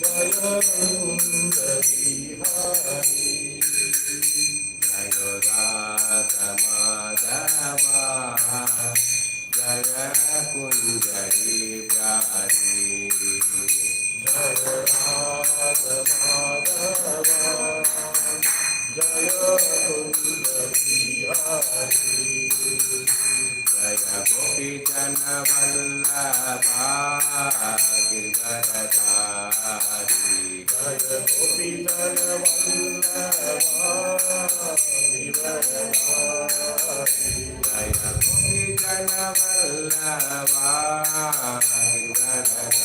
जय कुंज बिहारी जय राधा माधव जय कुंज बिहारी जय राधा माधव जय कुंज बिहारी जय गोपी जन वल्लभा गिरधरधारी जय गोपी जन वल्लभा गिरधरधारी जय गोपी जन वल्लभा गिरधरधारी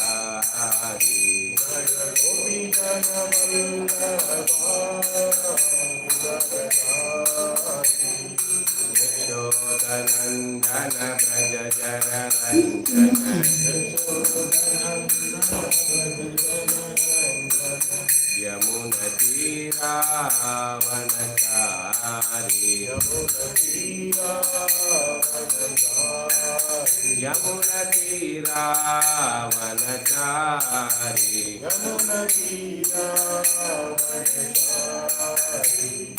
जय गोपी जन वल्लभा गिरधरधारी यशोदनंदन ब्रज जन यमुनतीरावनचारी यमुनतीरावनचारी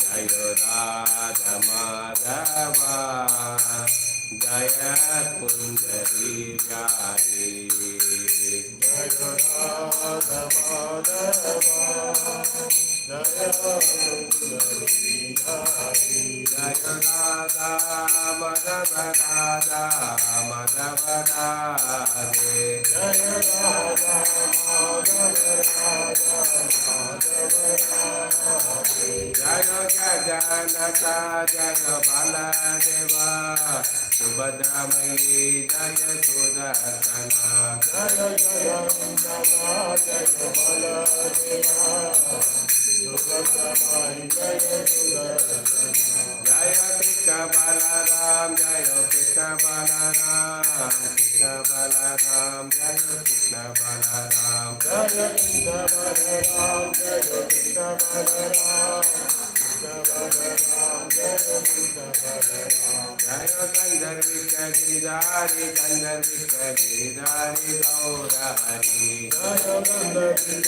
जय राधा माधव जय कुंज बिहारी जय राधा माधव जय कुंज बिहारी जय राधा माधव राधा माधव राधे जय राधा माधव राधा माधव राधे जय जगन्नाथ जय बलदेवा सुभद्रामयी जय सुदर्शना जय जगन्नाथ जय बलदेवा सुभद्रामयी जय सुदर्शना जय कृष्ण बलराम जय कृष्ण बलराम कृष्ण बलराम जय कृष्ण बलराम जय कृष्ण बलराम जय कृष्ण बलराम जय गंधर्विक गिरिधारी गौरहरि जय गंधर्विक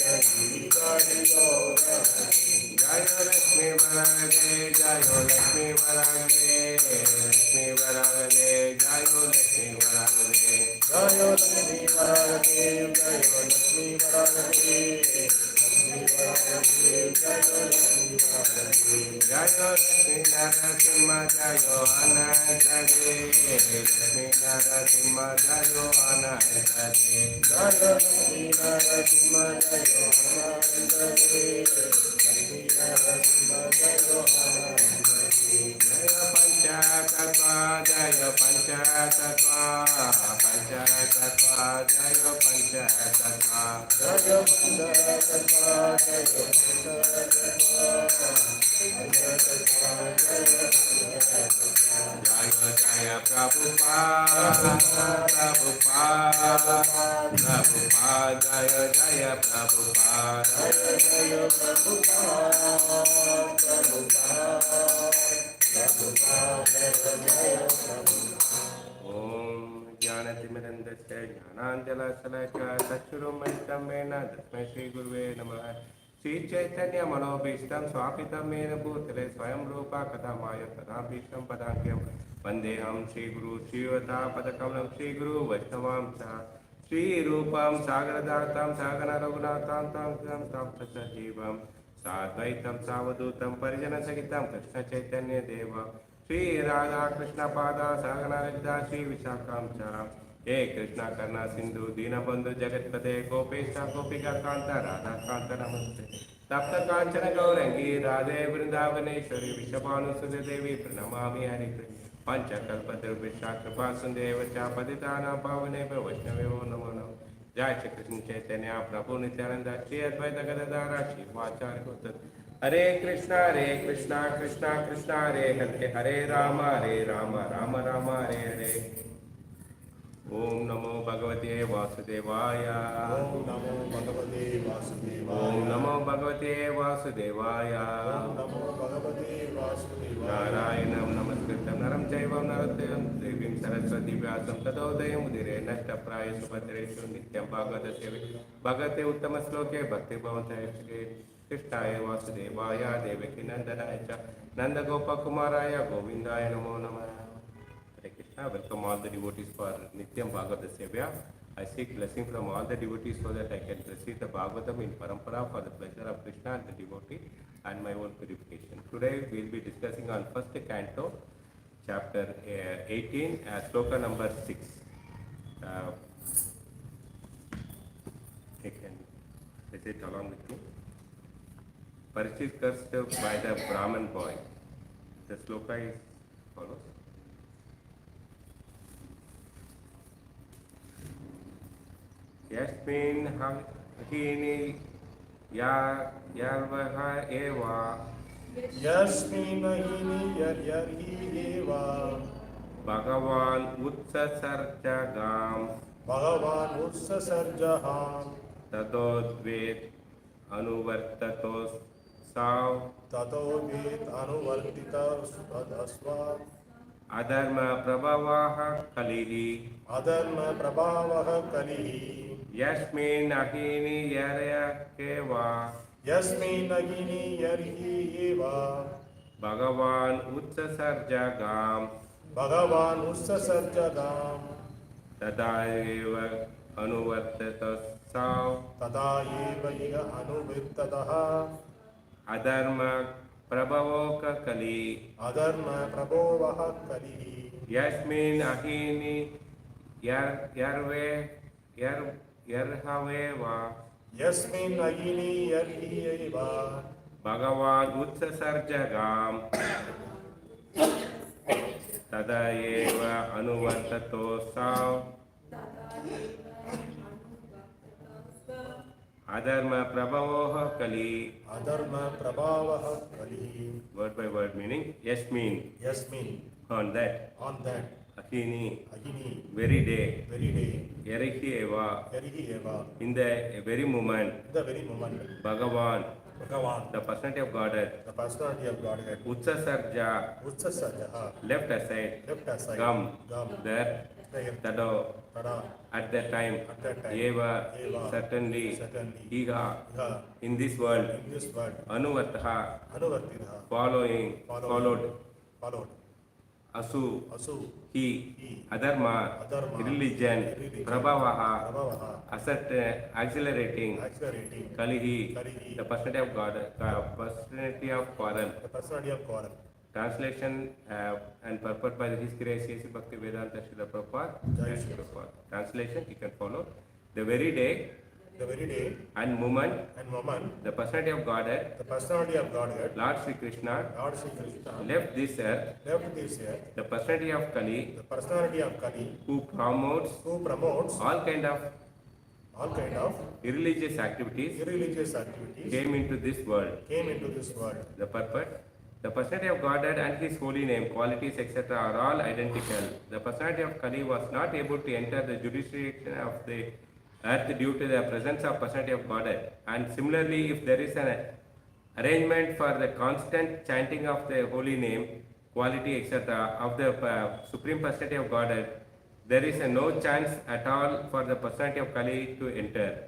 गिरिधारी गौरहरि जय लक्ष्मी वरदे जय लक्ष्मी वरदे लक्ष्मी वरदे जय लक्ष्मी वरदे जय लक्ष्मी वरदे जय लक्ष्मी वरदे जय लक्ष्मी नरसिंह जय अनंत दे लक्ष्मी नरसिंह जय अनंत दे जय लक्ष्मी नरसिंह जय अनंत दे लक्ष्मी नरसिंह जय अनंत दे जय पंचतत्व जय पंचतत्व पंचतत्व जय पंचतत्व जय पंचतत्व जय जय प्रभुपाद प्रभुपाद प्रभुपाद जय जय प्रभुपाद जय जय प्रभुपाद प्रभुपाद जय जय प्रभुपाद। ओम ज्ञानतिमिरन्दस्य ज्ञानाञ्जनशलाकया चक्षुरुन्मिलितं येन तस्मै श्रीगुरुवे नमः। श्री चैतन्य मनोभीष्टं स्वापितं येन भूतले स्वयं रूपा कदा माय तदा भीष्टं पदान्त्यं वन्देऽहं श्रीगुरु श्रीयुतापदकमलं श्रीगुरु वैष्णवां च श्रीरूपं सागरदातं सागर रघुनाथं तं सजीवं साद्वैतं सावधूतं परिजनसहितं कृष्ण चैतन्य देव श्री राधा कृष्ण पादा सागरा विद्या श्री विशाखां च हे कृष्णा करुणा सिंधु दीनबंधु जगत्पते गोपेश गोपिका कांत राधा कांत नमस्ते तप्त कांचन गौरंगी राधे वृंदावनेश्वरी विषभानुसुते देवी प्रणमामि हरिप्रिय पंचकल्पतरुभ्यश्च कृपा सिन्धुभ्यश्च च पतितानां पावनेभ्यो वैष्णवेभ्यो नमो नमः। जय श्री कृष्ण चैतन्य प्रभु नित्यानंद श्री अद्वैत गदाधर श्रीवाचार्य गौतम। हरे कृष्णा कृष्णा कृष्णा हरे हरे हरे राम राम राम राम हरे हरे। ओम नमो Bhagavate Vasudevaya. Om Namo Bhagavate Vasudevaya. Om Namo Bhagavate Vasudevaya. Om Namo Bhagavate Vasudevaya. Narayanam Namaskritam Naram Jaivam Narottam Devim Saraswati Vyasam Tadodayam Udire Nashtapraya Subhadreshu Nityam Bhagavata Sevi Bhagavate Uttama Sloke Bhakti Bhavanta Eshke Krishnaya Vasudevaya Devaki Nandanaya Cha Nanda Gopa Kumaraya Govindaya Namo Namah. Hare Krishna. Welcome all the devotees for Nityam Bhagavata Sevya. I seek blessing from all the devotees so that I can receive the Bhagavatam in Parampara for the pleasure of Krishna and the devotee and my own purification. Today we will be discussing on first canto, chapter 18, sloka number 6. I can recite along with me. Parikshit cursed by the Brahman boy. The sloka is follows. Yasmin hini yarvaha eva. Yasmin hini yarhi eva. Bhagavan utsasarjagam. Bhagavan utsasarjaham. Tadodvet anuvartatos sav. Tadodvet anuvartitas asva. Adharma prabhavaha kalihi. Adharma prabhavaha kalihi. Yasmin ahini yarya keva. Yasmin agini yarhi eva. Bhagavan utsasarjagam. Bhagavan utsasarjagam. Tadaeva anuvartatas sav. Tada eva iga anuvirtataha. Adharma prabhavoka kali. Adharma prabhavaha kalihi. Yasmin ahini yarhaveva. Yasmin agini yarhi eva. Bhagavan utsasarjagam. Tadaeva anuvartato sav. Adharma prabhavoha kali. Adharma prabhavaha kalihi. Word by word meaning. Yasmin. Yasmin. On that. On that. Ahini. Agini. Very day. Very day. Yarihi eva. Yarhi eva. In the very moment. The very moment. Bhagavan. Bhagavan. The personality of Godhead. The personality of Godhead. Utsasarja. Utsasarjaha. Left aside. Left aside. Gam. Gam. There. There. Tado. Tada. At that time. At that time. Eva. Eva. Certainly. Certainly. Iga. Iha. In this world. In this world. Anuvartaha. Anuvartitaha. Following. Followed. Followed. Asu. Asu. He. He. Adharma. Adharma. Religion. Religion. Prabhavaha. Prabhavaha. Accelerating. Accelerating. Kalihi. Kalihi. The personality of God. Personality of quarrel. The personality of quarrel. Translation and purport by the History HG Bhakti Vedanta Srila Prabhupada. Jai Jai Shri Prabhupada. Translation you can follow. The very day The very day and moment, and moment, the personality of Godhead, the personality of Godhead, Lord Sri Krishna, Lord Sri Krishna, left this earth, left this earth, the personality of Kali, the personality of Kali, who promotes who promotes all kind of irreligious activities, irreligious activities, came into this world. came into this world. The purport. The personality of Godhead and His holy name, qualities, etc. are all identical. The personality of Kali was not able to enter the jurisdiction of the earth due to the presence of personality of Godhead. And similarly, if there is an arrangement for the constant chanting of the holy name, quality, etc. of the Supreme Personality of Godhead, there is no chance at all for the personality of Kali to enter.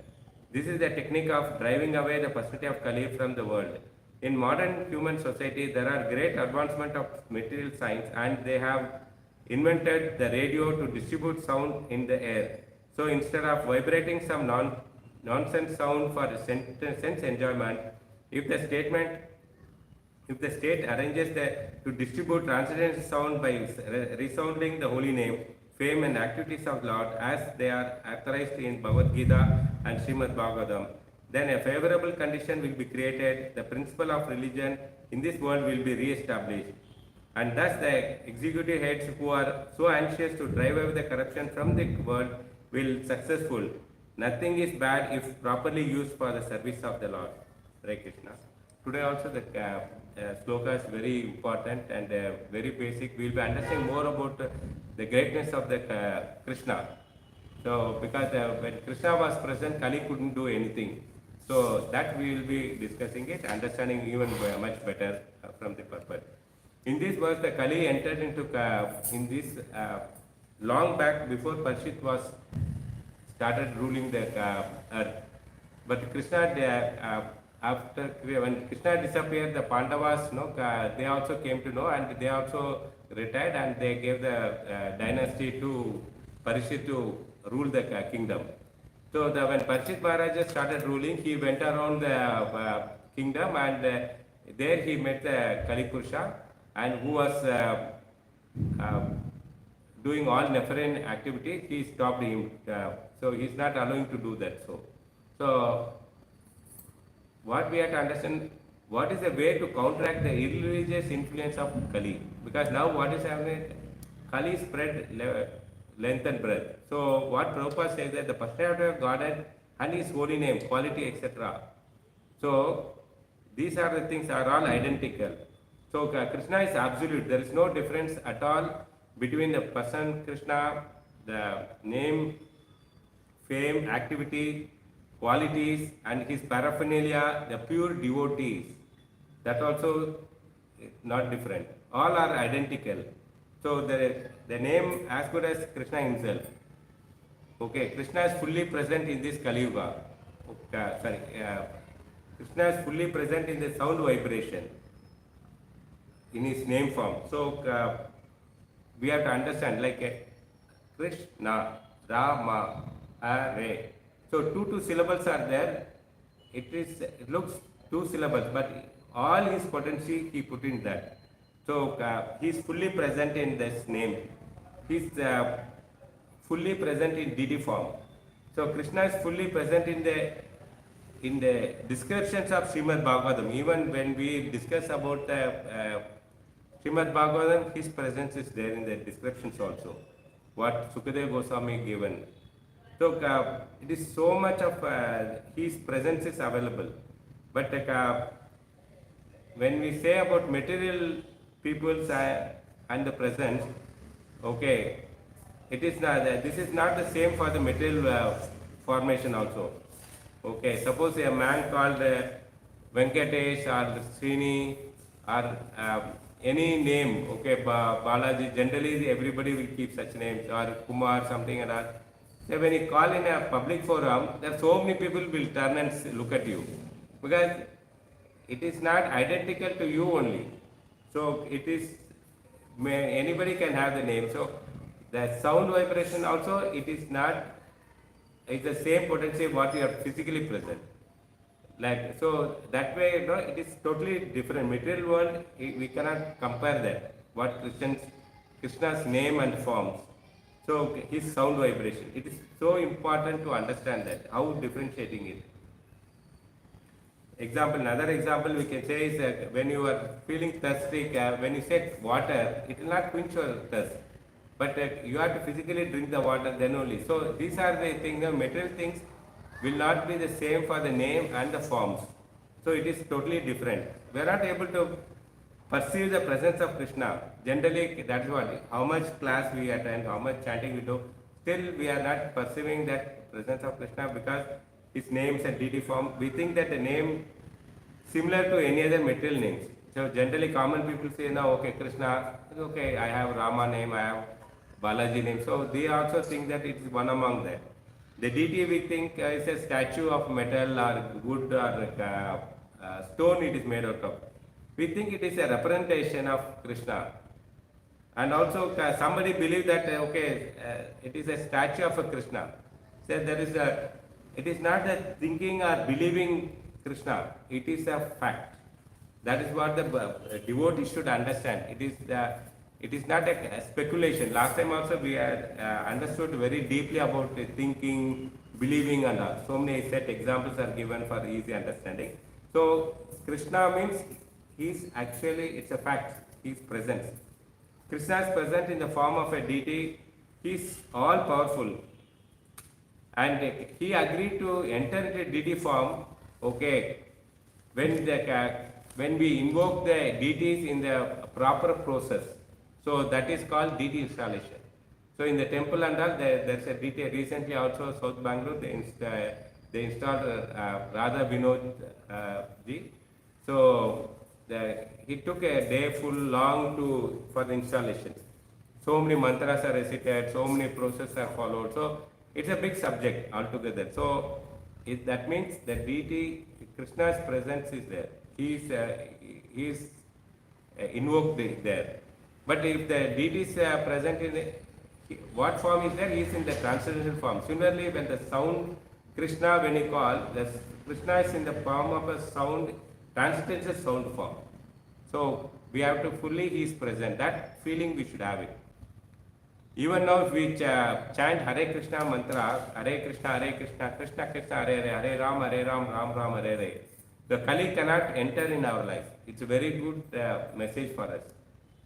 This is the technique of driving away the personality of Kali from the world. In modern human society, there are great advancement of material science and they have invented the radio to distribute sound in the air. So instead of vibrating some nonsense sound for sense enjoyment, if the state arranges to distribute transcendental sound by resounding the holy name, fame and activities of Lord as they are authorized in Bhagavad Gita and Srimad Bhagavatam, then a favorable condition will be created, the principle of religion in this world will be re-established. And thus the executive heads who are so anxious to drive away the corruption from the world will successful. Nothing is bad if properly used for the service of the Lord. Hare Krishna. Today also the sloka is very important and very basic. We will be understanding more about the greatness of the Krishna. So because when Krishna was present, Kali couldn't do anything. So that we will be discussing it, understanding even much better from the purpose. In this verse, the Kali entered into in this long back before Parshit was started ruling the earth. But Krishna, after when Krishna disappeared, the Pandavas, they also came to know, and they also retired, and they gave the dynasty to Parshit to rule the kingdom. So when Parshit Maharaja started ruling, he went around the kingdom, and there he met the Kali Purusha, and who was doing all nefarious activity. He stopped him. So he's not allowing to do that. So what we have to understand, what is the way to counteract the irreligious influence of Kali? Because now what is happening? Kali spread length and breadth. So what Prabhupada says that the personality of Godhead and His holy name, quality, etc. So these are the things are all identical. So Krishna is absolute. There is no difference at all between the person Krishna, the name, fame, activity, qualities, and his paraphernalia, the pure devotees. That also is not different. All are identical. So the name as good as Krishna himself. Okay, Krishna is fully present in this Kali Yuga. Krishna is fully present in the sound vibration in his name form. So we have to understand like Krishna, Rama, Hare. So two syllables are there. It looks two syllables, but all his potency he put in that. So he is fully present in this name. He is fully present in deity form. So Krishna is fully present in the descriptions of Srimad Bhagavatam. Even when we discuss about Srimad Bhagavatam, his presence is there in the descriptions also. What Sukadeva Goswami given. So it is so much of his presence is available. But when we say about material peoples and the presence, okay, it is not. This is not the same for the material formation also. Okay, suppose a man called Venkatesh or Srini or any name, okay, Balaji, generally everybody will keep such names, or Kumar, something and all. So when you call in a public forum, there are so many people will turn and look at you, because it is not identical to you only. So it is, anybody can have the name. So the sound vibration also, it is not, it's the same potency what you are physically present. Like, so that way, it is totally different. Material world, we cannot compare that. What Krishna's name and forms. So his sound vibration. It is so important to understand that, how differentiating it. Another example we can say is that when you are feeling thirsty, when you set water, it will not quench your thirst. But you have to physically drink the water then only. So these are the things, the material things will not be the same for the name and the forms. So it is totally different. We are not able to perceive the presence of Krishna. Generally, that is what, how much class we attend, how much chanting we do, still we are not perceiving that presence of Krishna, because his names and deity form, we think that the name similar to any other material names. So generally common people say, no, okay, Krishna, okay, I have Rama name, I have Balaji name. So they also think that it is one among that. The deity we think is a statue of metal or wood or stone it is made out of. We think it is a representation of Krishna. And also somebody believe that, it is a statue of a Krishna. So it is not the thinking or believing Krishna, it is a fact. That is what the devotee should understand. It is not a speculation. Last time also we had understood very deeply about thinking, believing and all. So many set examples are given for easy understanding. So Krishna means it's a fact, he is present. Krishna is present in the form of a deity, he is all powerful. And he agreed to enter into deity form, when we invoke the deities in the proper process. So that is called deity installation. So in the temple and all, there's a detail. Recently also South Bangalore, they installed Radha Vinod ji. So he took a day full long for the installation. So many mantras are recited, so many processes are followed. So it's a big subject altogether. So that means the deity, Krishna's presence is there. He is invoked there. But if the deity is present what form is there? He is in the transcendental form. Similarly, when the sound Krishna, when you call, Krishna is in the form of a sound, transcendental sound form. So we have to fully, he is present. That feeling we should have it. Even now, if we chant Hare Krishna mantra, Hare Krishna, Krishna Krishna, Hare Ram, Ram Ram, Hare Hare. The Kali cannot enter in our life. It's a very good message for us.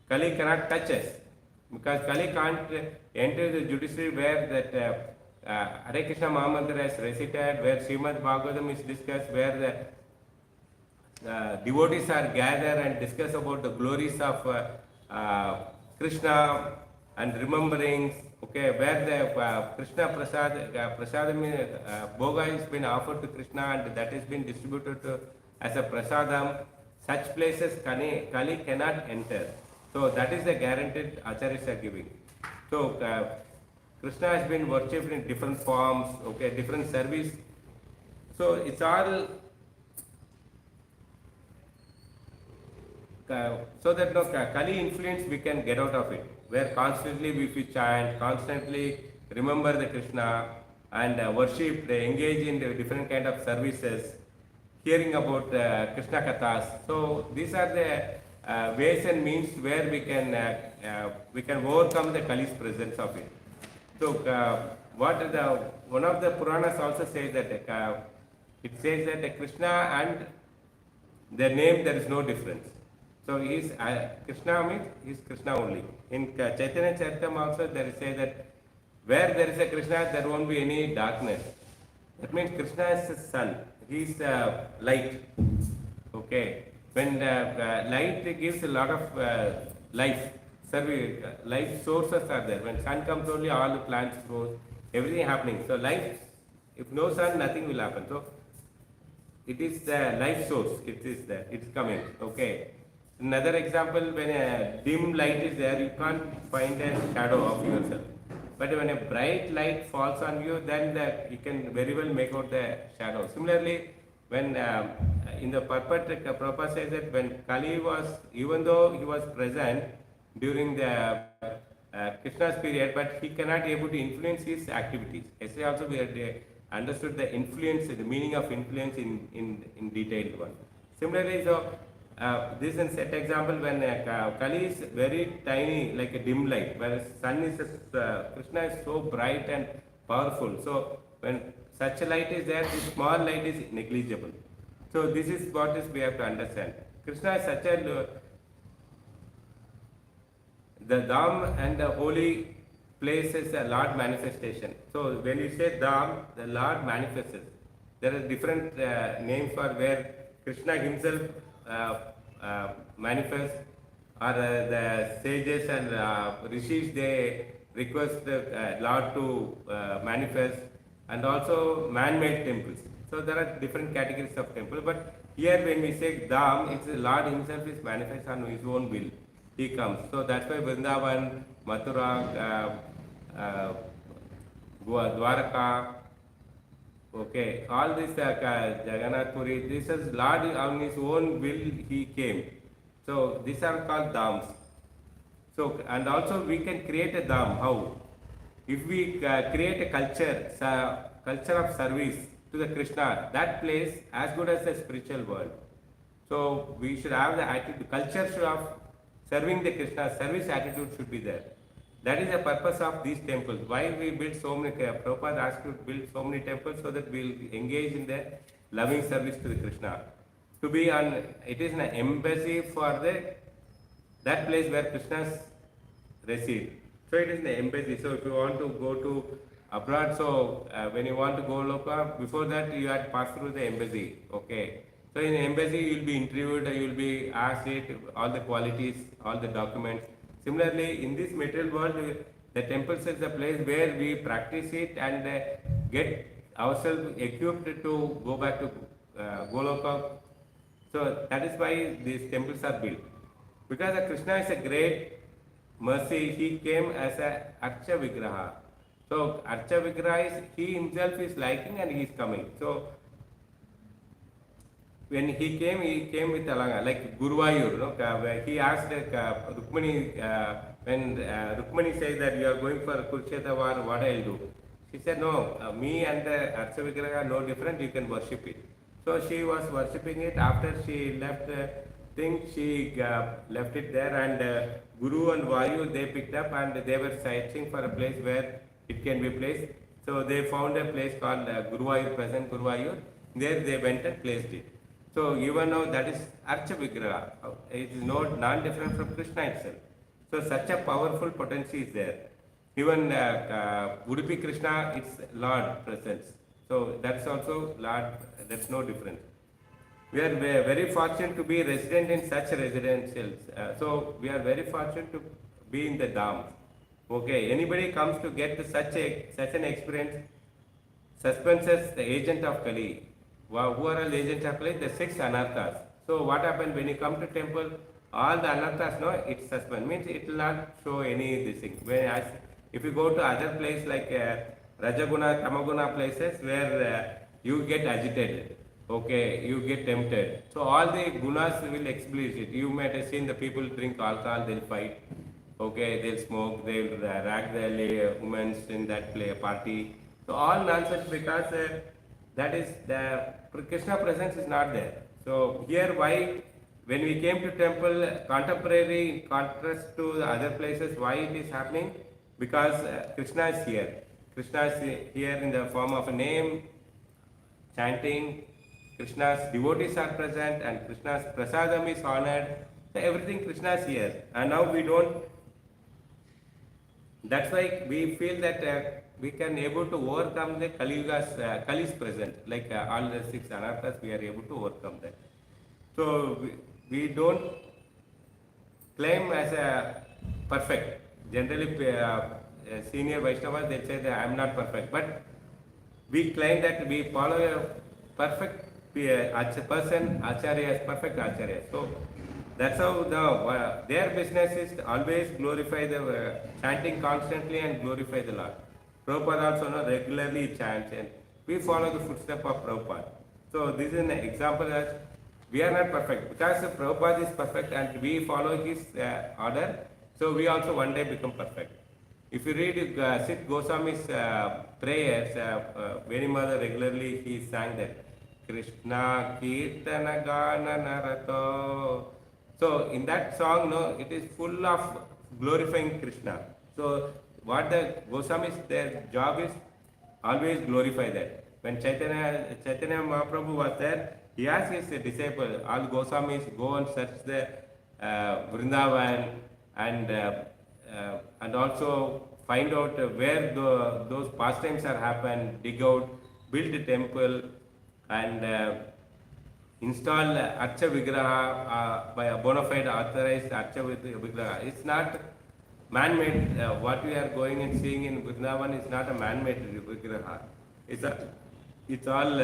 Kali cannot touch us because Kali can't enter the judiciary where that Hare Krishna Mahamantra is recited, where Srimad Bhagavatam is discussed, where the devotees are gathered and discuss about the glories of Krishna and rememberings, okay, where the Krishna prasadam bhoga has been offered to Krishna and that has been distributed as a prasadam. Such places Kali cannot enter. So that is the guaranteed acharyas are giving. So Krishna has been worshipped in different forms, okay, different service. So it's all so that no Kali influence we can get out of it. Where constantly we chant, constantly remember the Krishna and worship, engage in the different kind of services, hearing about Krishna Kathas. So these are the ways and means where we can overcome the Kali's presence of it. So one of the Puranas also says that it says that Krishna and their name there is no difference. So Krishna means he is Krishna only. In Chaitanya Charitam also there is say that where there is a Krishna there won't be any darkness. That means Krishna is the sun. He is light. Okay. When light gives a lot of life, life sources are there. When sun comes only all the plants grow, everything happening. So life, if no sun, nothing will happen. So it is the life source. It is there. It's coming. Okay. Another example, when a dim light is there, you can't find a shadow of yourself. But when a bright light falls on you, then you can very well make out the shadow. Similarly, when in the purport, Prabhupada says that when Kali was, even though he was present during the Krishna's period, but he cannot able to influence his activities. Yesterday also we had understood the influence, the meaning of influence in detailed one. Similarly, so this is a set example when Kali is very tiny, like a dim light, whereas sun is Krishna is so bright and powerful. So when such a light is there, this small light is negligible. So this is what we have to understand. Krishna is such a the Dham and the holy place is a Lord manifestation. So when you say Dham, the Lord manifests. There are different names for where Krishna himself manifest, or the sages and rishis they request the Lord to manifest, and also man-made temples. So there are different categories of temple, but here when we say Dham, it's the Lord himself is manifest on his own will. He comes. So that's why Vrindavan, Mathura, Dwaraka, okay, all this Jagannath Puri, this is Lord on his own will he came. So these are called Dhams. So and also we can create a Dham. How? If we create a culture of service to the Krishna, that place as good as the spiritual world. So we should have the attitude, culture should have serving the Krishna, service attitude should be there. That is the purpose of these temples. Why we build so many, Prabhupada asked to build so many temples so that we will engage in the loving service to the Krishna. To be on, it is an embassy for that place where Krishna's reside. So it is an embassy. So if you want to go to abroad, so when you want to go local, before that you had to pass through the embassy. Okay. So in the embassy you will be interviewed, you will be asked all the qualities, all the documents. Similarly, in this material world, The temples is a place where we practice it and get ourselves equipped to go back to Goloka. So that is why these temples are built. Because Krishna is a great mercy, he came as a Archa Vigraha. So Archa Vigraha is, he himself is liking and he is coming. So when he came with Alanga, like Guruvayur, no? Where he asked Rukmani, when Rukmani says that you are going for Kurukshetra war, what I'll do? She said, no, me and the Archa Vigraha are no different, you can worship it. So she was worshipping it. After she left the thing, she left it there, and Guru and Vayu, they picked up and they were searching for a place where it can be placed. So they found a place called Guruvayur, present Guruvayur. There they went and placed it. So even now that is Archa Vigraha. It is not non-different from Krishna itself. So such a powerful potency is there. Even Udupi Krishna, it's Lord presence. So that's also Lord, that's no difference. We are very fortunate to be resident in such residentials. So we are very fortunate to be in the Dham. Okay, anybody comes to get such an experience, suspenses the agent of Kali. Who are all agents of Kali? The 6 anarthas. So what happens when you come to temple? All the anarthas, no, it's suspend. Means it will not show any this thing. If you go to other place like Rajaguna, Tamaguna places where you get agitated, okay, you get tempted. So all the gunas will explicit. You might have seen the people drink alcohol, they'll fight, okay, they'll smoke, they'll rag the women in that party. So all nonsense because that is the Krishna presence is not there. So here why when we came to temple, contemporary in contrast to the other places, why it is happening? Because Krishna is here. Krishna is here in the form of a name, chanting. Krishna's devotees are present and Krishna's prasadam is honored. So everything Krishna is here. And now we don't. That's why we feel that we can able to overcome the Kali's present. Like all the 6 anarthas, we are able to overcome that. So we don't claim as a perfect. Generally, senior Vaishnavas, they say that I am not perfect. But we claim that we follow a perfect person, Acharya is perfect Acharya. So that's how their business is always glorify the chanting constantly and glorify the Lord. Prabhupada also regularly chants and we follow the footsteps of Prabhupada. So this is an example that we are not perfect because Prabhupada is perfect and we follow his order. So we also one day become perfect. If you read Sid Goswami's prayers, Veni Mother regularly he sang that Krishna Kirtana Gana Narato. So in that song, no, it is full of glorifying Krishna. So what the Goswamis, their job is always glorify that. When Chaitanya Mahaprabhu was there, he asked his disciple, all Goswamis, go and search the Vrindavan and also find out where those pastimes are happened, dig out, build a temple and install Archa Vigraha by a bona fide authorized Archa Vigraha. It's not man-made. What we are going and seeing in Vrindavan is not a man-made Vigraha. It's all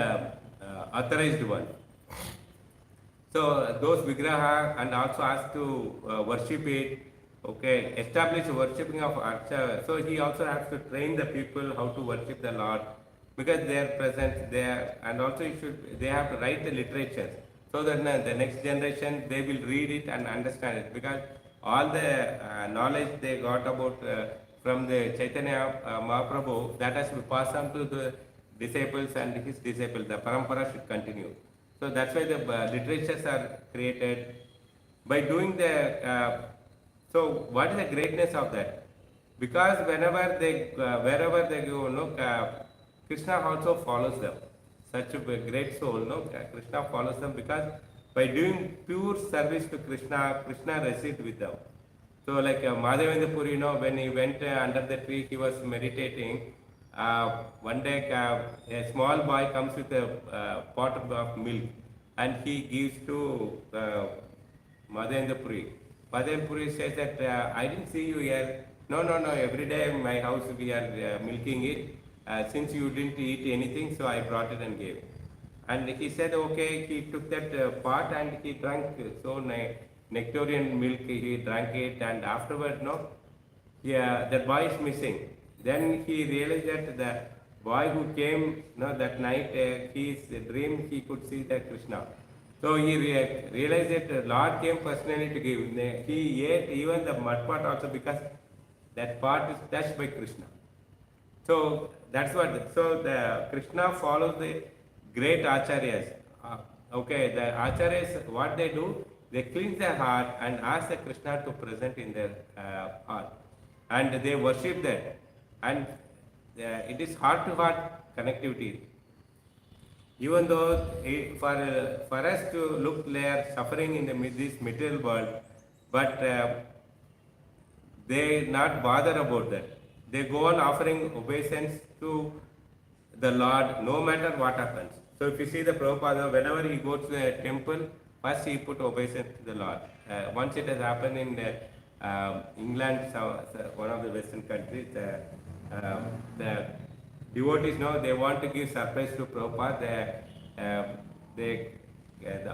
authorized one. So those Vigraha and also asked to worship it. Okay, establish worshipping of Archa. So he also has to train the people how to worship the Lord because they are present there, and also they have to write the literature so that the next generation they will read it and understand it because all the knowledge they got about from the Chaitanya Mahaprabhu that has to be passed on to the disciples and his disciples. The parampara should continue. So that's why the literatures are created by doing the. So what is the greatness of that? Because wherever they go, Krishna also follows them. Such a great soul, Krishna follows them because by doing pure service to Krishna, Krishna resides with them. So like Madhavendra Puri, when he went under the tree, he was meditating. One day a small boy comes with a pot of milk and he gives to Madhavendra Puri. Madhavendra Puri says that I didn't see you here. No, no, no. Every day in my house we are milking it. Since you didn't eat anything, so I brought it and gave. And he said, okay. He took that pot and he drank so nectarian milk. He drank it, and afterward, no, yeah, that boy is missing. Then he realized that the boy who came, no, that night, his dream he could see that Krishna. So he realized that the Lord came personally to give. He ate even the mud pot also because that part is touched by Krishna. So that's what. So the Krishna follows the great acharyas. Okay, the acharyas, what they do, they cleanse their heart and ask the Krishna to present in their heart, and they worship that, and it is heart to heart connectivity. Even though for us to look they are suffering in this material world, but they not bother about that. They go on offering obeisance to the Lord no matter what happens. So if you see the Prabhupada, whenever he goes to a temple, first he put obeisance to the Lord. Once it has happened in England, one of the Western countries, the devotees know they want to give surprise to Prabhupada. The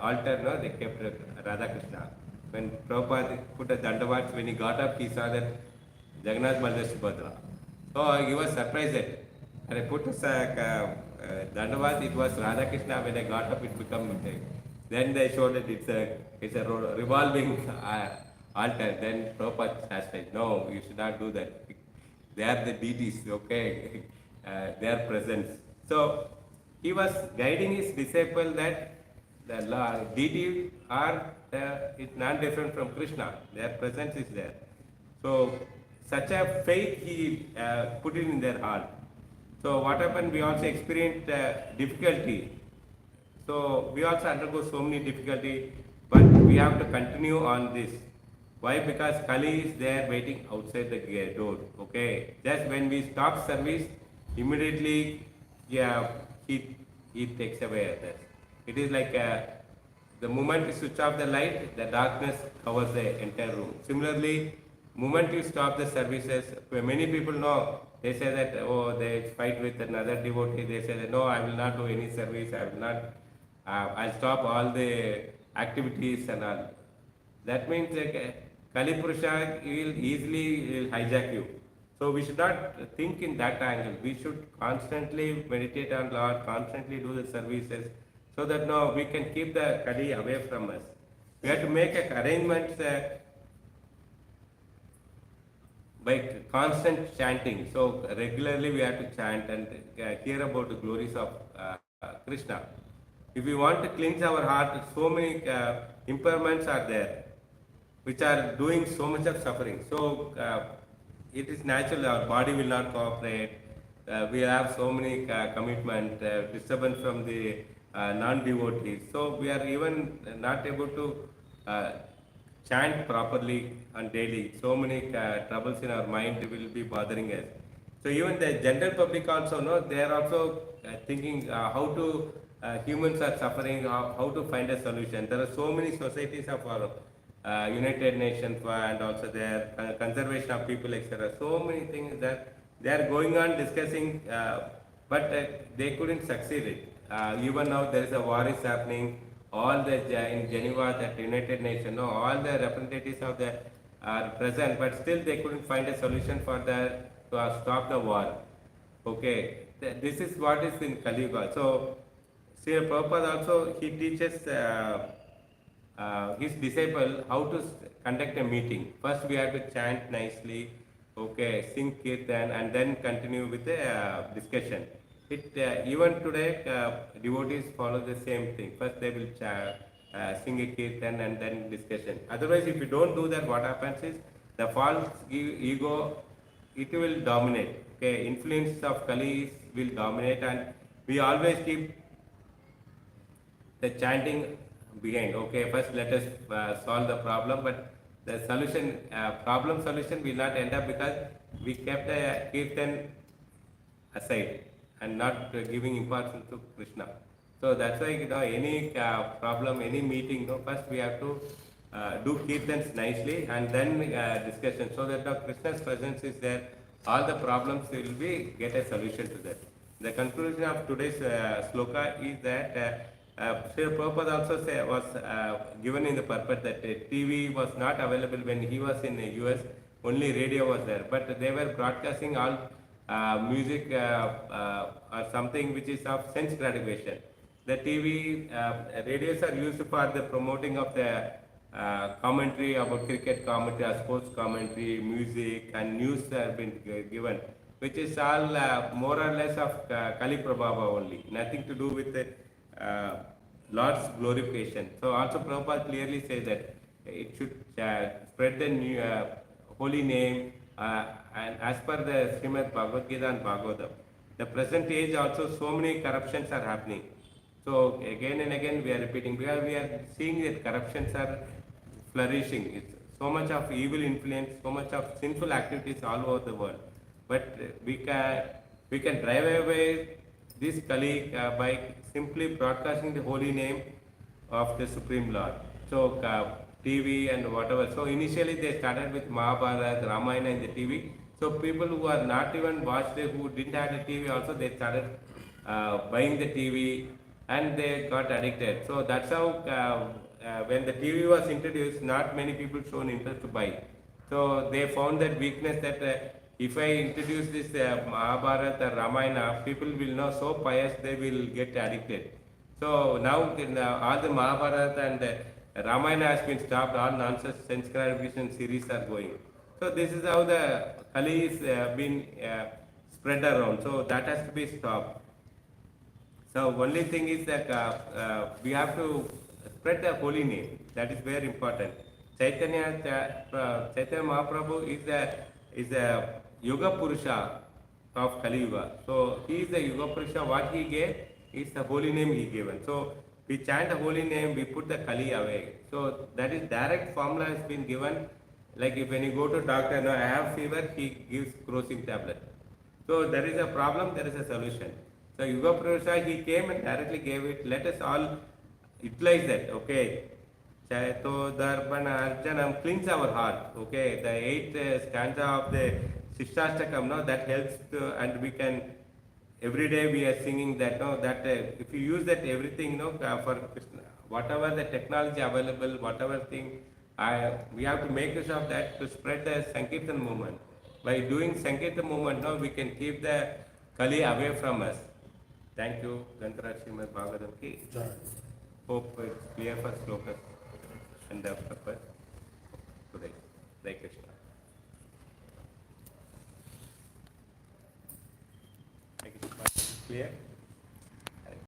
altar, no, they kept Radha Krishna. When Prabhupada put a dandavat, when he got up, he saw that Jagannath Baladev Subhadra. So he was surprised that when I put dandavat, it was Radha Krishna. When I got up, it became then they showed that it's a revolving altar. Then Prabhupada said, no, you should not do that. They are the deities, okay? Their presence. So he was guiding his disciple that the deity are is not different from Krishna. Their presence is there. So such a faith he put it in their heart. So what happened? We also experienced difficulty. So we also undergo so many difficulty, but we have to continue on this. Why? Because Kali is there waiting outside the door. Okay. Just when we stop service, immediately, yeah, he takes away others. It is like the moment you switch off the light, the darkness covers the entire room. Similarly, moment you stop the services, many people know, they say that, oh, they fight with another devotee, they say that, no, I will not do any service, I will not, I'll stop all the activities and all. That means Kali Purusha will easily hijack you. So we should not think in that angle. We should constantly meditate on Lord, constantly do the services, so that no, we can keep the Kali away from us. We have to make arrangements by constant chanting. So regularly we have to chant and hear about the glories of Krishna. If we want to cleanse our heart, so many impairments are there, which are doing so much of suffering. So it is natural our body will not cooperate. We have so many commitment, disturbance from the non-devotees. So we are even not able to chant properly on daily. So many troubles in our mind will be bothering us. So even the general public also know, they are also thinking how to humans are suffering, how to find a solution. There are so many societies of our United Nations and also their conservation of people, etc. So many things that they are going on discussing, but they couldn't succeed it. Even now there is a war is happening. All the in Geneva, that United Nations, no, all the representatives of the are present, but still they couldn't find a solution for the to stop the war. Okay, this is what is in Kali Yuga. So, Sri Prabhupada also he teaches his disciple how to conduct a meeting. First, we have to chant nicely, okay, sing kirtan, and then continue with the discussion. Even today, devotees follow the same thing. First, they will sing a kirtan and then discussion. Otherwise, if you don't do that, what happens is the false ego it will dominate. Okay, influence of Kali will dominate, and we always keep the chanting behind. Okay, first let us solve the problem, but the solution, problem solution will not end up because we kept the kirtan aside and not giving importance to Krishna. So that's why any problem, any meeting, first we have to do kirtans nicely and then discussion, so that the Krishna's presence is there, all the problems will be get a solution to that. The conclusion of today's sloka is that Srila Prabhupada also was given in the purpose that TV was not available when he was in the US, only radio was there, but they were broadcasting all music or something which is of sense gratification. The TV radios are used for the promoting of the commentary about cricket commentary, sports commentary, music and news have been given, which is all more or less of Kali Prabhava only, nothing to do with the Lord's glorification. So also Prabhupada clearly says that it should spread the new, holy name and as per the Srimad Bhagavatam and Bhagavatam. The present age also so many corruptions are happening. So again and again we are repeating because we are seeing that corruptions are flourishing. It's so much of evil influence, so much of sinful activities all over the world. But we can drive away this Kali by simply broadcasting the holy name of the Supreme Lord. So TV and whatever. So initially they started with Mahabharata, Ramayana in the TV. So people who are not even watched, who didn't have the TV also, they started buying the TV and they got addicted. So that's how when the TV was introduced, not many people shown interest to buy. So they found that weakness that if I introduce this Mahabharata, Ramayana, people will know so pious they will get addicted. So now all the Mahabharata and Ramayana has been stopped, all nonsense sense gratification series are going. So this is how the Kali is been spread around. So that has to be stopped. So only thing is that we have to spread the holy name. That is very important. Chaitanya Mahaprabhu is a Yoga Purusha of Kali Yuga. So he is the Yoga Purusha. What he gave is the holy name he given. So we chant the holy name, we put the Kali away. So that is direct formula has been given. Like if when you go to doctor, no, I have fever, he gives crocin tablet. So there is a problem, there is a solution. So Yoga Purusha, he came and directly gave it. Let us all utilize that. Okay. Chaito Darpana Archanam cleans our heart. Okay. The 8th stanza of the Shishtastakam, no, that helps to, and we can every day we are singing that, no, that if you use that everything, no, for Krishna, whatever the technology available, whatever thing, we have to make use of that to spread the Sankirtan movement. By doing Sankirtan movement, no, we can keep the Kali away from us. Thank you, Gantara Srimad Bhagavatam ki. Hope it's clear for slokas and the purpose today. Hare Krishna. Clear?